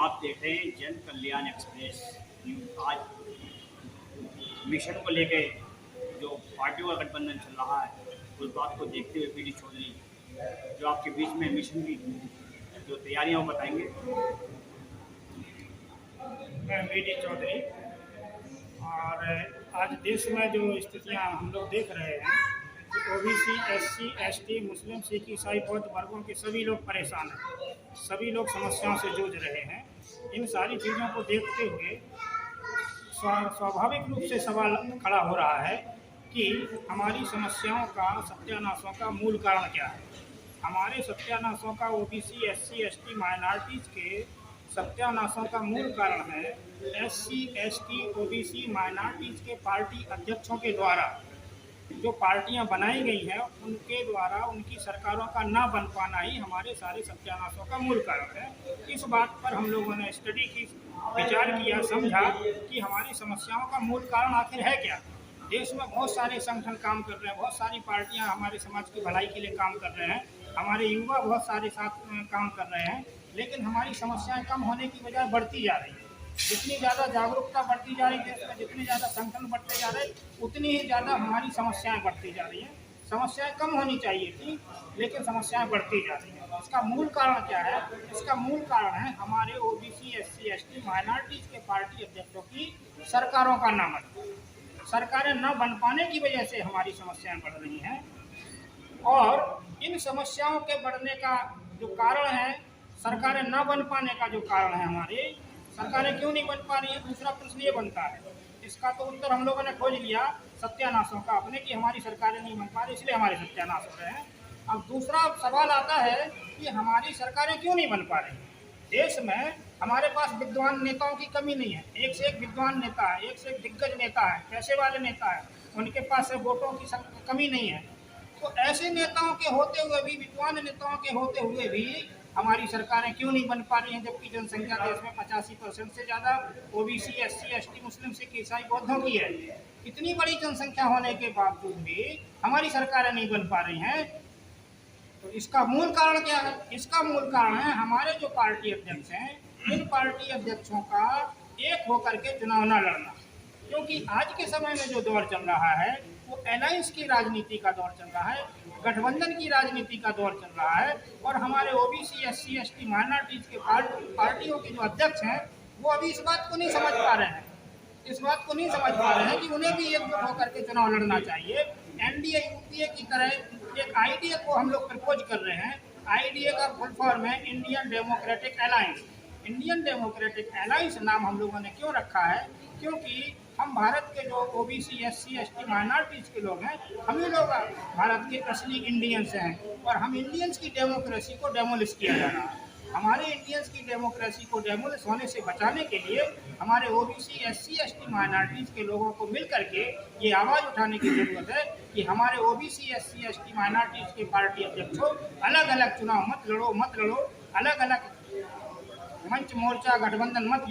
आप देख रहे हैं जन कल्याण एक्सप्रेस न्यूज। आज मिशन को लेकर जो पार्टियों का गठबंधन चल रहा है उस बात को देखते हुए पीडी चौधरी जो आपके बीच में मिशन की जो तैयारियां वो बताएंगे। मैं बीडी चौधरी। और आज देश में जो स्थितियां हम लोग देख रहे हैं कि ओबीसी, एससी, एसटी, मुस्लिम, सिख, ईसाई, बौद्ध वर्गों के सभी लोग परेशान हैं, सभी लोग समस्याओं से जूझ रहे हैं। इन सारी चीज़ों को देखते हुए स्वाभाविक रूप से सवाल खड़ा हो रहा है कि हमारी समस्याओं का, सत्यानाशों का मूल कारण क्या है। हमारे सत्यानाशों का, ओबीसी, एससी, एसटी, माइनॉरिटीज़ के सत्यानाशों का मूल कारण है एससी, एसटी, ओबीसी, माइनॉरिटीज़ के पार्टी अध्यक्षों के द्वारा जो पार्टियां बनाई गई हैं उनके द्वारा उनकी सरकारों का ना बन पाना ही हमारे सारे सत्यानाशों का मूल कारण है। इस बात पर हम लोगों ने स्टडी की, विचार किया, समझा कि हमारी समस्याओं का मूल कारण आखिर है क्या। देश में बहुत सारे संगठन काम कर रहे हैं, बहुत सारी पार्टियां हमारे समाज की भलाई के लिए काम कर रहे हैं, हमारे युवा बहुत सारे साथ काम कर रहे हैं, लेकिन हमारी समस्याएं कम होने की बजाय बढ़ती जा रही है। जितनी ज़्यादा जागरूकता बढ़ती जा रही है देश में, जितनी ज़्यादा संगठन बढ़ते जा रहे उतनी ही ज़्यादा हमारी समस्याएं बढ़ती जा रही हैं। समस्याएं कम होनी चाहिए थी लेकिन समस्याएं बढ़ती जा रही हैं। इसका मूल कारण क्या है? इसका मूल कारण है हमारे ओबीसी, एससी, एसटी, माइनॉरिटीज़ के पार्टी अध्यक्षों की सरकारों का ना बनना। सरकारें न बन पाने की वजह से हमारी समस्याएं बढ़ रही हैं। और इन समस्याओं के बढ़ने का जो कारण है, सरकारें न बन पाने का जो कारण है, हमारी सरकारें क्यों नहीं बन पा रही है, दूसरा प्रश्न ये बनता है। इसका तो उत्तर हम लोगों ने खोज लिया सत्यानाशों का अपने कि हमारी सरकारें नहीं बन पा रही इसलिए हमारे सत्यानाश हो रहे हैं। अब दूसरा सवाल आता है कि हमारी सरकारें क्यों नहीं बन पा रही। देश में हमारे पास विद्वान नेताओं की कमी नहीं है, एक से एक विद्वान नेता है, एक से एक दिग्गज नेता है, पैसे वाले नेता है, उनके पास वोटों की कमी नहीं है। तो ऐसे नेताओं के होते हुए भी, विद्वान नेताओं के होते हुए भी हमारी सरकारें क्यों नहीं बन पा रही हैं, जबकि जनसंख्या देश में 85% से ज़्यादा ओबीसी, एससी, एसटी, मुस्लिम, सिख, ईसाई, बौद्धों की है। इतनी बड़ी जनसंख्या होने के बावजूद भी हमारी सरकारें नहीं बन पा रही हैं। तो इसका मूल कारण क्या है? इसका मूल कारण है हमारे जो पार्टी अध्यक्ष हैं, इन पार्टी अध्यक्षों का एक होकर के चुनाव न लड़ना। क्योंकि आज के समय में जो दौर चल रहा है वो अलायंस की राजनीति का दौर चल रहा है, गठबंधन की राजनीति का दौर चल रहा है। और हमारे ओबीसी, एससी, एसटी, माइनॉरिटीज़ के पार्टियों के जो अध्यक्ष हैं वो अभी इस बात को नहीं समझ पा रहे हैं, इस बात को नहीं समझ पा रहे हैं कि उन्हें भी एकजुट होकर के चुनाव लड़ना चाहिए। एनडीए, यूपीए की तरह एक आईडीए को हम लोग प्रपोज कर रहे हैं। आईडीए का फुल फॉर्म है Indian democratic alliance. Indian democratic alliance नाम हम लोगों ने क्यों रखा है? क्योंकि हम भारत के जो ओबीसी, एससी, एसटी, माइनॉरिटीज़ के लोग हैं, हम ही लोग भारत के असली इंडियंस हैं। और हम इंडियंस की डेमोक्रेसी को डेमोलिश किया जा रहा है। हमारे इंडियंस की डेमोक्रेसी को डेमोलिश होने से बचाने के लिए हमारे ओबीसी, एससी, एसटी, माइनॉरिटीज़ के लोगों को मिल करके ये आवाज़ उठाने की ज़रूरत है कि हमारे ओबीसी, एससी, एसटी, माइनॉरिटीज़ के पार्टी अध्यक्षों, अलग अलग चुनाव मत लड़ो, अलग अलग मंच, मोर्चा, गठबंधन मत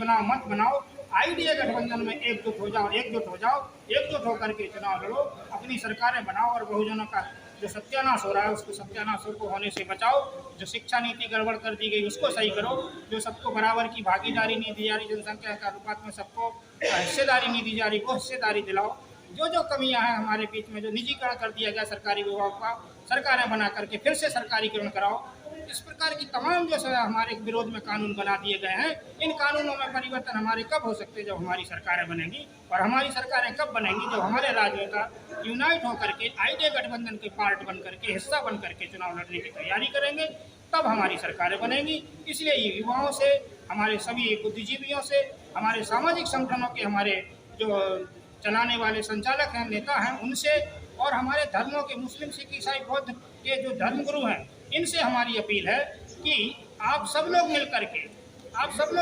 बनाओ। आईडीए गठबंधन में एकजुट हो जाओ, एकजुट होकर के चुनाव लड़ो, अपनी सरकारें बनाओ और बहुजनों का जो सत्यानाश हो रहा है उसको सत्यानाशों को होने से बचाओ। जो शिक्षा नीति गड़बड़ कर दी गई उसको सही करो, जो सबको बराबर की भागीदारी नहीं दी जा रही, जनसंख्या के अनुपात में सबको हिस्सेदारी नहीं दी जा रही, वो हिस्सेदारी दिलाओ। जो कमियां हैं हमारे बीच में, जो निजीकरण कर दिया गया सरकारी विभाग का, सरकारें बना करके फिर से सरकारीकरण कराओ। इस प्रकार की तमाम जो हमारे विरोध में कानून बना दिए गए हैं, इन कानूनों में परिवर्तन हमारे कब हो सकते हैं? जब हमारी सरकारें बनेंगी। और हमारी सरकारें कब बनेंगी? जब हमारे राजनेता यूनाइट होकर के आईडीए गठबंधन के पार्ट बन करके, हिस्सा बन करके चुनाव लड़ने की तैयारी करेंगे, तब हमारी सरकारें बनेंगी। इसलिए ये युवाओं से, हमारे सभी बुद्धिजीवियों से, हमारे सामाजिक संगठनों के, हमारे जो चलाने वाले संचालक हैं, नेता हैं, उनसे, और हमारे धर्मों के, मुस्लिम, सिख, ईसाई, बौद्ध के जो धर्मगुरु हैं, इनसे हमारी अपील है कि आप सब लोग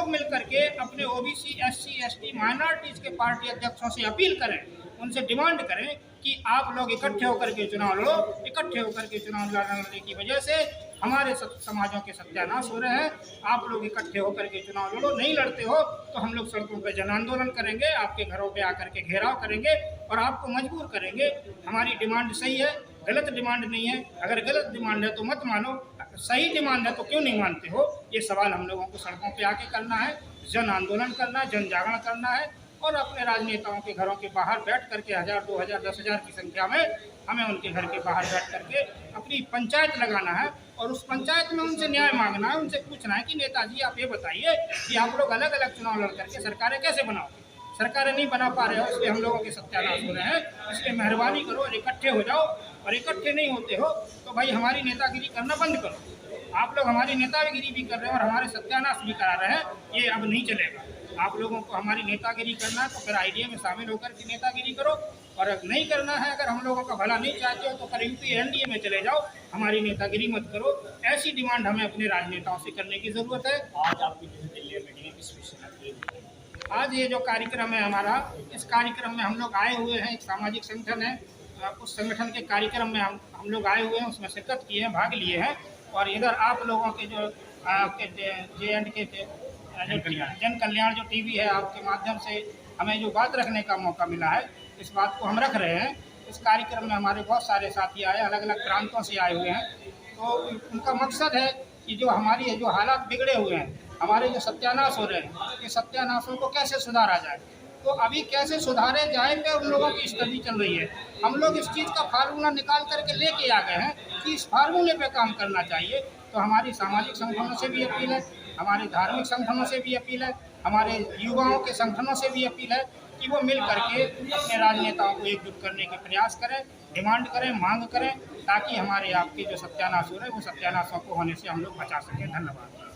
मिल करके अपने ओबीसी, एससी, एसटी, माइनॉरिटीज़ के पार्टी अध्यक्षों से अपील करें, उनसे डिमांड करें कि आप लोग इकट्ठे होकर के चुनाव लड़ो। इकट्ठे होकर के चुनाव लड़ने की वजह से हमारे समाजों के सत्यानाश हो रहे हैं। आप लोग इकट्ठे होकर के चुनाव लड़ो। नहीं लड़ते हो तो हम लोग सड़कों पर जन आंदोलन करेंगे, आपके घरों पे आकर के घेराव करेंगे और आपको मजबूर करेंगे। हमारी डिमांड सही है, गलत डिमांड नहीं है। अगर गलत डिमांड है तो मत मानो, सही डिमांड है तो क्यों नहीं मानते हो? ये सवाल हम लोगों को सड़कों पे आके करना है, जन आंदोलन करना है, जन जागरण करना है और अपने राजनेताओं के घरों के बाहर बैठ करके 1000, 2000, 10,000 की संख्या में हमें उनके घर के बाहर बैठ करके अपनी पंचायत लगाना है और उस पंचायत में उनसे न्याय मांगना है, उनसे पूछना है कि नेताजी आप ये बताइए कि आप लोग अलग अलग चुनाव लड़ करके सरकारें कैसे बनाओगे? सरकारें नहीं बना पा रहे हो, इसलिए हम लोगों के सत्यानाश हो रहे हैं। इसलिए मेहरबानी करो और इकट्ठे हो जाओ, और इकट्ठे नहीं होते हो तो भाई हमारी नेतागिरी करना बंद करो। आप लोग हमारी नेतागिरी भी कर रहे हैं और हमारे सत्यानाश भी करा रहे हैं, ये अब नहीं चलेगा। आप लोगों को हमारी नेतागिरी करना है तो फिर आईडीए में शामिल होकर के नेतागिरी करो, और अगर नहीं करना है, अगर हम लोगों का भला नहीं चाहते हो तो फिर यूपी एनडीए में चले जाओ, हमारी नेतागिरी मत करो। ऐसी डिमांड हमें अपने राजनेताओं से करने की ज़रूरत है। आज आपकी जो दिल्ली मीटिंग है किस विषय में? आज ये जो कार्यक्रम है हमारा, इस कार्यक्रम में हम लोग आए हुए हैं, एक सामाजिक संगठन है, उस संगठन के कार्यक्रम में हम लोग आए हुए हैं, उसमें शिरकत किए हैं, भाग लिए हैं। और इधर आप लोगों के जो JNK के जन कल्याण जो टीवी है, आपके माध्यम से हमें जो बात रखने का मौका मिला है, इस बात को हम रख रहे हैं। इस कार्यक्रम में हमारे बहुत सारे साथी आए, अलग अलग प्रांतों से आए हुए हैं। तो उनका मकसद है कि जो हमारी जो हालात बिगड़े हुए हैं, हमारे जो सत्यानाश हो रहे हैं, ये सत्यानाशों को कैसे सुधारा जाए। तो अभी कैसे सुधारे जाए पे उन लोगों की स्टडी चल रही है। हम लोग इस चीज़ का फार्मूला निकाल करके लेके आ गए हैं कि इस फार्मूले पे काम करना चाहिए। तो हमारी सामाजिक संगठनों से भी अपील है, हमारे धार्मिक संगठनों से भी अपील है, हमारे युवाओं के संगठनों से भी अपील है कि वो मिल करके अपने राजनेताओं को एकजुट करने के प्रयास करें, डिमांड करें, मांग करें, ताकि हमारे आपके जो सत्यानाश हो रहे हैं वो सत्यानाशों को होने से हम लोग बचा सकें। धन्यवाद।